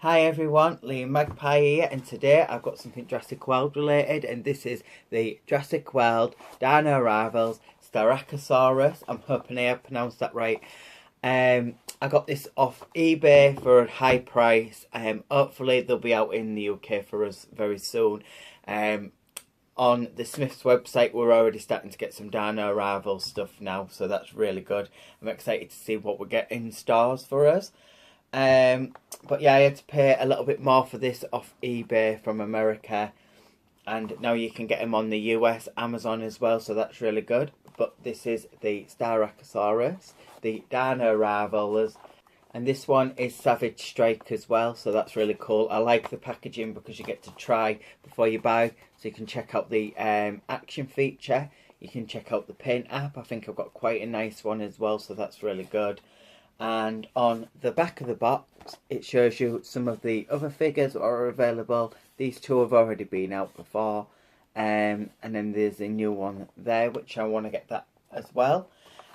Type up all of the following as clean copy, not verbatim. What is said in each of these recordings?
Hi everyone, Liam Magpie here, and today I've got something Jurassic World related, and this is the Jurassic World Dino Arrivals styracosaurus. I'm hoping I have pronounced that right. I got this off eBay for a high price. Hopefully they'll be out in the UK for us very soon. On the Smiths website, we're already starting to get some Dino Arrival stuff now, so that's really good. I'm excited to see what we get in stores for us. But yeah, I had to pay a little bit more for this off eBay from America, and now you can get them on the US Amazon as well, so that's really good. But this is the styracosaurus, the Dino Arrivals, and this one is Savage Strike as well, so that's really cool. I like the packaging because you get to try before you buy, so you can check out the action feature, you can check out the paint app. I think I've got quite a nice one as well, so that's really good. And on the back of the box, it shows you some of the other figures that are available. These two have already been out before. And then there's a new one there, which I want to get that as well.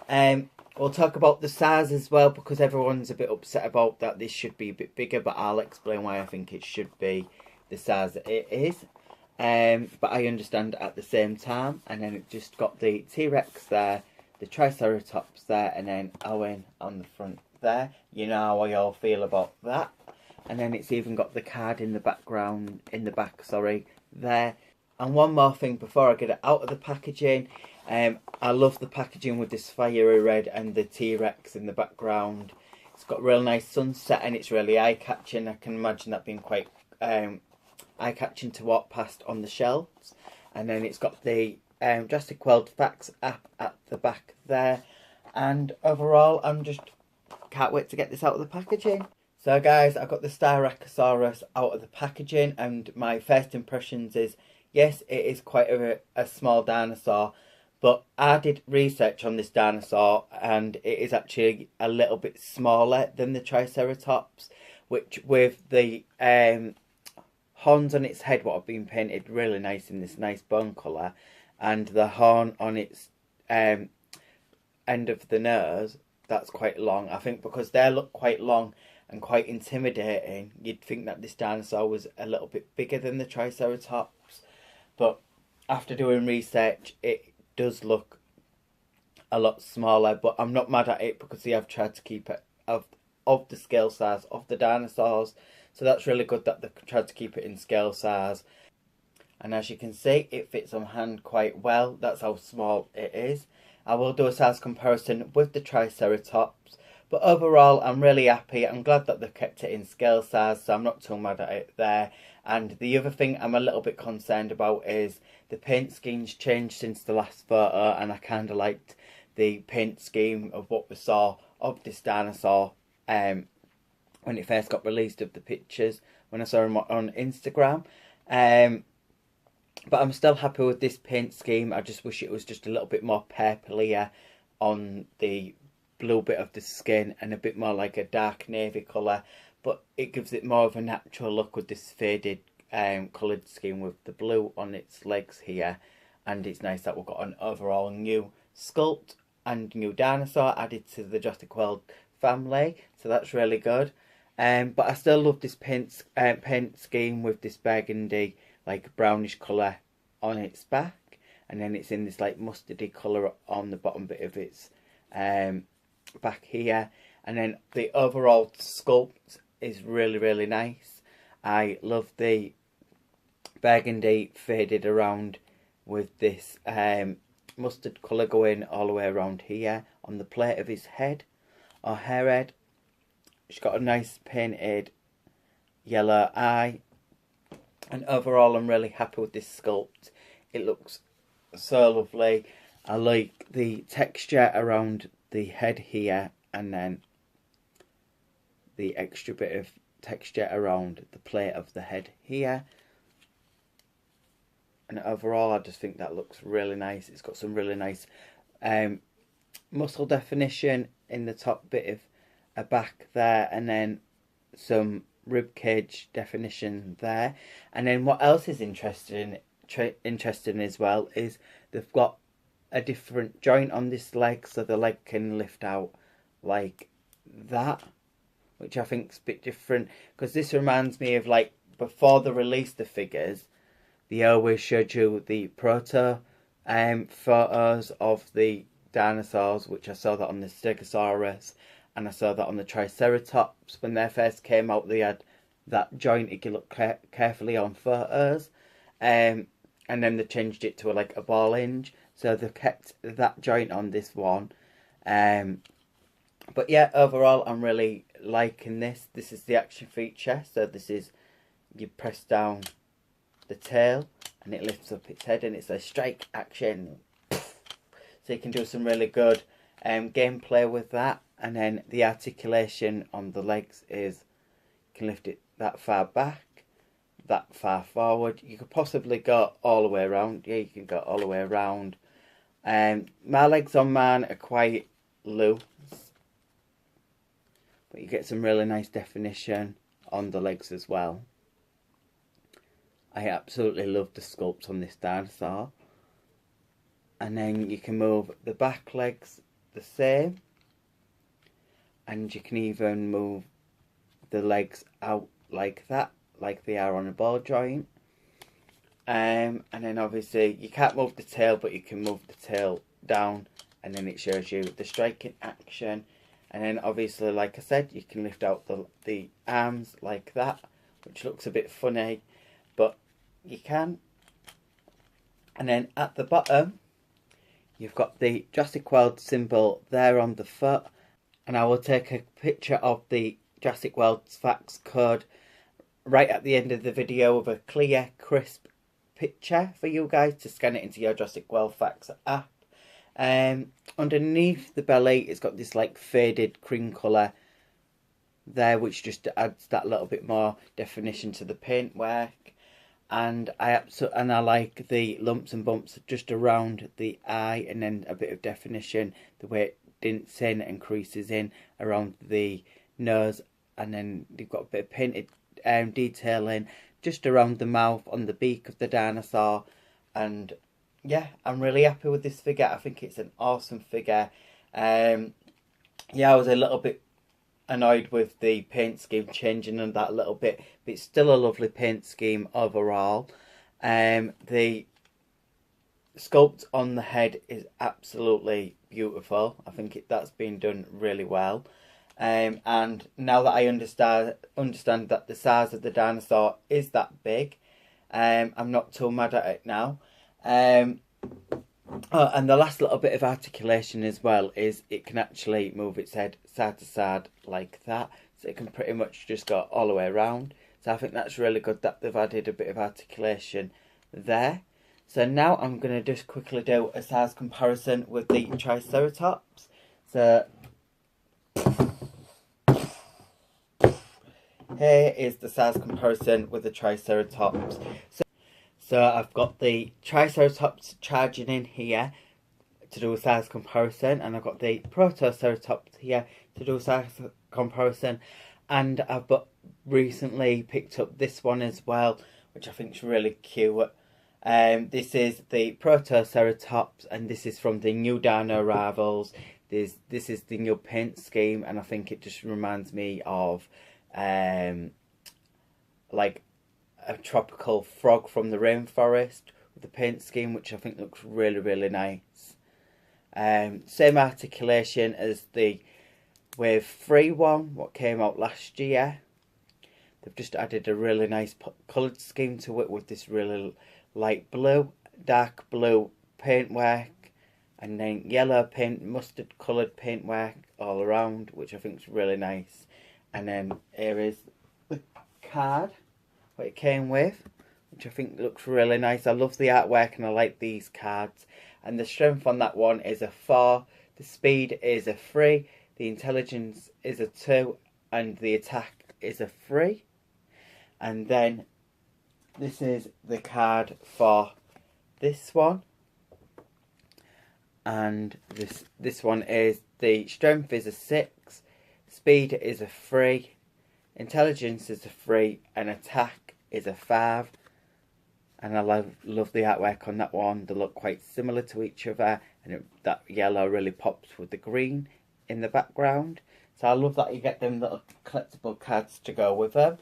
We'll talk about the size as well, because everyone's a bit upset about that. This should be a bit bigger, but I'll explain why I think it should be the size that it is. But I understand at the same time. And then it just got the T-Rex there, the Triceratops there, and then Owen on the front there. You know how I all feel about that. And then it's even got the card in the background, in the back, sorry, there. And one more thing before I get it out of the packaging. I love the packaging with this fiery red and the T-Rex in the background. It's got real nice sunset and it's really eye-catching. I can imagine that being quite eye-catching to walk past on the shelves. And then it's got the Jurassic World Facts app at the back there, and overall I'm just can't wait to get this out of the packaging. So guys, I got the styracosaurus out of the packaging, and my first impressions is yes, it is quite a small dinosaur, but I did research on this dinosaur and it is actually a little bit smaller than the Triceratops, which with the horns on its head what have been painted really nice in this nice bone colour, and the horn on its end of the nose, that's quite long. I think because they look quite long and quite intimidating, you'd think that this dinosaur was a little bit bigger than the Triceratops. But after doing research, it does look a lot smaller. But I'm not mad at it because they have tried to keep it of the scale size of the dinosaurs. So that's really good that they tried to keep it in scale size. And as you can see, it fits on hand quite well. That's how small it is. I will do a size comparison with the Triceratops. But overall, I'm really happy. I'm glad that they've kept it in scale size, so I'm not too mad at it there. And the other thing I'm a little bit concerned about is the paint scheme's changed since the last photo. And I kind of liked the paint scheme of what we saw of this dinosaur when it first got released, of the pictures, when I saw them on Instagram. But I'm still happy with this paint scheme. I just wish it was just a little bit more purplier on the blue bit of the skin and a bit more like a dark navy colour. But it gives it more of a natural look with this faded coloured scheme with the blue on its legs here. And it's nice that we've got an overall new sculpt and new dinosaur added to the Jurassic World family. So that's really good. But I still love this paint scheme with this burgundy, like brownish colour on its back, and then it's in this like mustardy colour on the bottom bit of its back here. And then the overall sculpt is really nice. I love the burgundy faded around with this mustard colour going all the way around here on the plate of his head or hair head. She's got a nice painted yellow eye. And overall, I'm really happy with this sculpt. It looks so lovely. I like the texture around the head here, and then the extra bit of texture around the plate of the head here. And overall, I just think that looks really nice. It's got some really nice muscle definition in the top bit of a back there, and then some rib cage definition there. And then what else is interesting as well is they've got a different joint on this leg, so the leg can lift out like that. which I think is a bit different, because this reminds me of like before they released the figures, they always showed you the proto photos of the dinosaurs, which I saw that on the Stegosaurus and I saw that on the Triceratops. When they first came out, they had that joint, if you look carefully on photos, and then they changed it to like a ball hinge, so they've kept that joint on this one. But yeah, overall I'm really liking this. This is the action feature, so this is, you press down the tail and it lifts up its head and it's a strike action. So you can do some really good gameplay with that. And then the articulation on the legs is, you can lift it that far back, that far forward. You could possibly go all the way around. Yeah, you can go all the way around. My legs on mine are quite loose, but you get some really nice definition on the legs as well. I absolutely love the sculpt on this dinosaur. And then you can move the back legs the same, and you can even move the legs out like that, like they are on a ball joint. And then obviously you can't move the tail, but you can move the tail down, and then it shows you the striking action. And then obviously, like I said, you can lift out the arms like that, which looks a bit funny, but you can. And then at the bottom, you've got the Jurassic World symbol there on the foot. And I will take a picture of the Jurassic World facts code right at the end of the video with a clear, crisp picture for you guys to scan it into your Jurassic World facts app. Underneath the belly, it's got this like faded cream colour there, which just adds that little bit more definition to the paintwork. And I like the lumps and bumps just around the eye, and then a bit of definition, the way it dints in and creases in around the nose, and then you've got a bit of painted detailing just around the mouth on the beak of the dinosaur. And yeah, I'm really happy with this figure. I think it's an awesome figure. Yeah, I was a little bit annoyed with the paint scheme changing and that a little bit, but it's still a lovely paint scheme overall. The sculpt on the head is absolutely beautiful. I think that's been done really well. And now that I understand that the size of the dinosaur is that big, I'm not too mad at it now. Oh, and the last little bit of articulation as well is it can actually move its head side to side like that. So it can pretty much just go all the way around. So I think that's really good that they've added a bit of articulation there. So now I'm going to just quickly do a size comparison with the Triceratops. So here is the size comparison with the Triceratops. So I've got the Triceratops charging in here to do a size comparison, and I've got the Protoceratops here to do a size comparison, and I've recently picked up this one as well, which I think is really cute. This is the Protoceratops, and this is from the new Dino Arrivals. This is the new paint scheme, and I think it just reminds me of like a tropical frog from the rainforest with the paint scheme, which I think looks really, really nice. Same articulation as the Wave 3 one, what came out last year. They've just added a really nice coloured scheme to it with this really light blue, dark blue paintwork, and then yellow paint, mustard coloured paintwork all around, which I think is really nice. And then here is the card what it came with, which I think looks really nice. I love the artwork and I like these cards. And the strength on that one is a 4, the speed is a 3, the intelligence is a 2, and the attack is a 3. And then this is the card for this one. And this one is, the strength is a 6, speed is a 3, intelligence is a 3, and attack is a 5. And I love the artwork on that one. They look quite similar to each other, and that yellow really pops with the green in the background. So I love that you get them little collectible cards to go with them.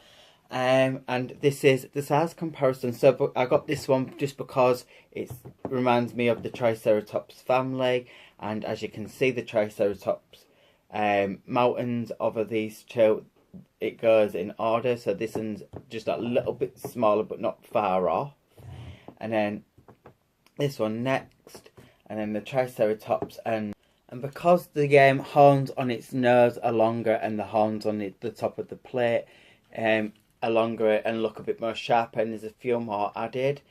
And this is the size comparison. So I got this one just because it reminds me of the Triceratops family. And as you can see, the Triceratops mountains over these two, it goes in order. So this one's just a little bit smaller, but not far off. And then this one next. And then the Triceratops. And because the horns on its nose are longer and the horns on the top of the plate are longer and look a bit more sharp, and there's a few more added.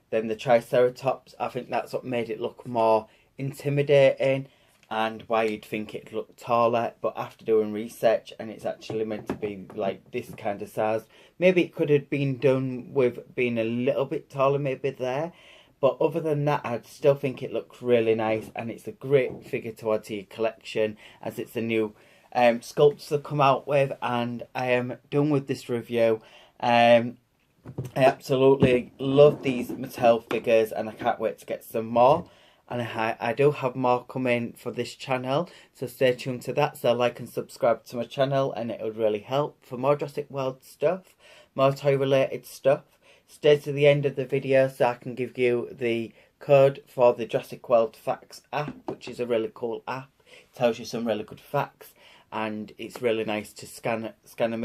Then the Triceratops, I think that's what made it look more intimidating and why you'd think it'd look taller. But after doing research, and it's actually meant to be like this kind of size, maybe it could have been done with being a little bit taller maybe there. But other than that, I still think it looks really nice, and it's a great figure to add to your collection as it's a new sculpts to come out with. And I am done with this review. I absolutely love these Mattel figures, and I can't wait to get some more. And I do have more coming for this channel, so stay tuned to that. So like and subscribe to my channel, and it would really help for more Jurassic World stuff, more toy related stuff. Stay to the end of the video so I can give you the code for the Jurassic World Facts app, which is a really cool app. It tells you some really good facts, and it's really nice to scan them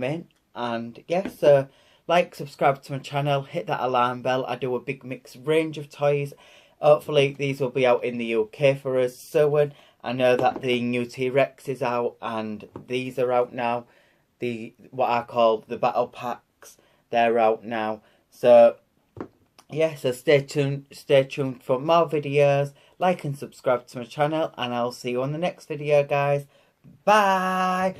in. And yeah, so like, subscribe to my channel, hit that alarm bell. I do a big mix range of toys. Hopefully these will be out in the UK for us soon. I know that the new T-Rex is out, and these are out now. What I call the battle packs, they're out now. So yeah, so stay tuned for more videos. Like and subscribe to my channel, and I'll see you on the next video, guys. Bye.